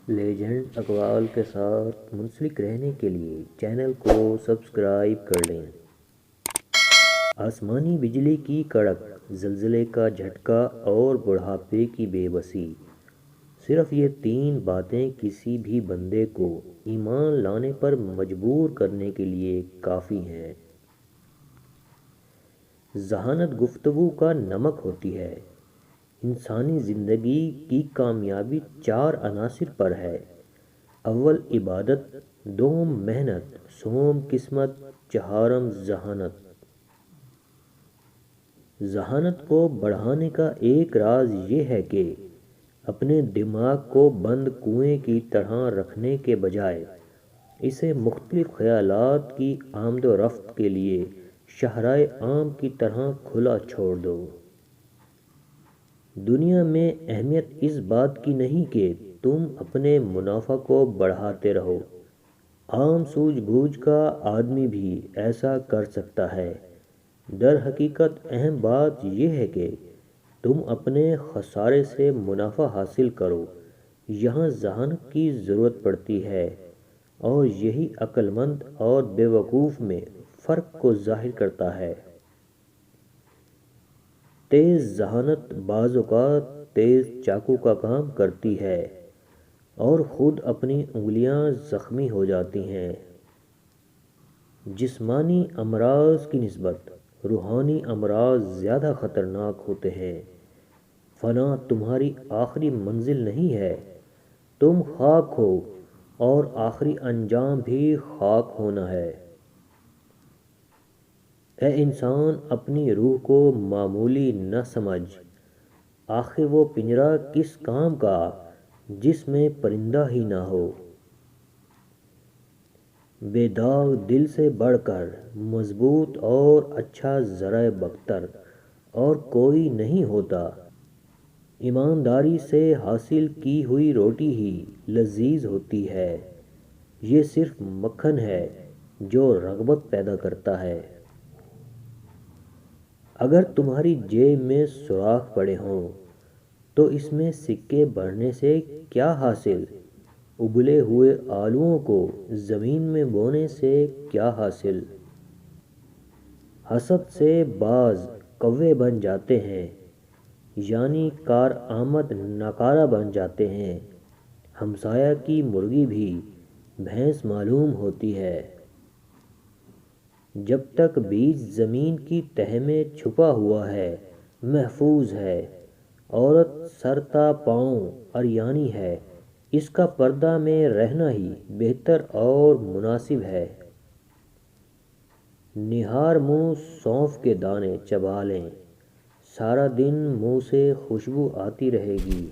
Legend اقوال کے ساتھ منسلک رہنے کے لیے چینل کو سبسکرائب کر لیں۔ آسمانی بجلی کی کڑک، زلزلے کا جھٹکا اور بڑھاپے کی بے بسی، صرف یہ تین باتیں کسی بھی بندے کو ایمان لانے پر مجبور کرنے کے لیے کافی ہیں۔ ذہانت گفتگو کا نمک ہوتی ہے۔ انسانی زندگی کی کامیابی چار عناصر پر ہے: اول عبادت، دوم محنت، سوم قسمت، چہارم ذہانت۔ ذہانت کو بڑھانے کا ایک راز یہ ہے کہ اپنے دماغ کو بند کنویں کی طرح رکھنے کے بجائے اسے مختلف خیالات کی آمد و رفت کے لیے شاہراہ عام کی طرح کھلا چھوڑ دو۔ دنیا میں اہمیت اس بات کی نہیں کہ تم اپنے منافع کو بڑھاتے رہو۔ عام سوجھ بوجھ کا آدمی بھی ایسا کر سکتا ہے۔ در حقیقت اہم بات یہ ہے کہ تم اپنے خسارے سے منافع حاصل کرو۔ یہاں ذہانت کی ضرورت پڑتی ہے، اور یہی عقل مند اور بے وقوف میں فرق کو ظاہر کرتا ہے۔ تیز ذہانت بعض اوقات تیز چاقو کا کام کرتی ہے اور خود اپنی انگلیاں زخمی ہو جاتی ہیں۔ جسمانی امراض کی نسبت روحانی امراض زیادہ خطرناک ہوتے ہیں۔ فنا تمہاری آخری منزل نہیں ہے، تم خاک ہو اور آخری انجام بھی خاک ہونا ہے۔ اے انسان، اپنی روح کو معمولی نہ سمجھ، آخر وہ پنجرہ کس کام کا جس میں پرندہ ہی نہ ہو۔ بے داغ دل سے بڑھ کر مضبوط اور اچھا ذرائع بختر اور کوئی نہیں ہوتا۔ ایمانداری سے حاصل کی ہوئی روٹی ہی لذیذ ہوتی ہے۔ یہ صرف مکھن ہے جو رغبت پیدا کرتا ہے۔ اگر تمہاری جیب میں سوراخ پڑے ہوں تو اس میں سکے بھرنے سے کیا حاصل؟ ابلے ہوئے آلووں کو زمین میں بونے سے کیا حاصل؟ حسد سے بعض کوے بن جاتے ہیں، یعنی کارآمد ناکارہ بن جاتے ہیں۔ ہمسایہ کی مرغی بھی بھینس معلوم ہوتی ہے۔ جب تک بیج زمین کی تہہ میں چھپا ہوا ہے محفوظ ہے۔ عورت سر تا پاؤں عریانی ہے، اس کا پردہ میں رہنا ہی بہتر اور مناسب ہے۔ نہار منہ سونف کے دانے چبا لیں، سارا دن منہ سے خوشبو آتی رہے گی۔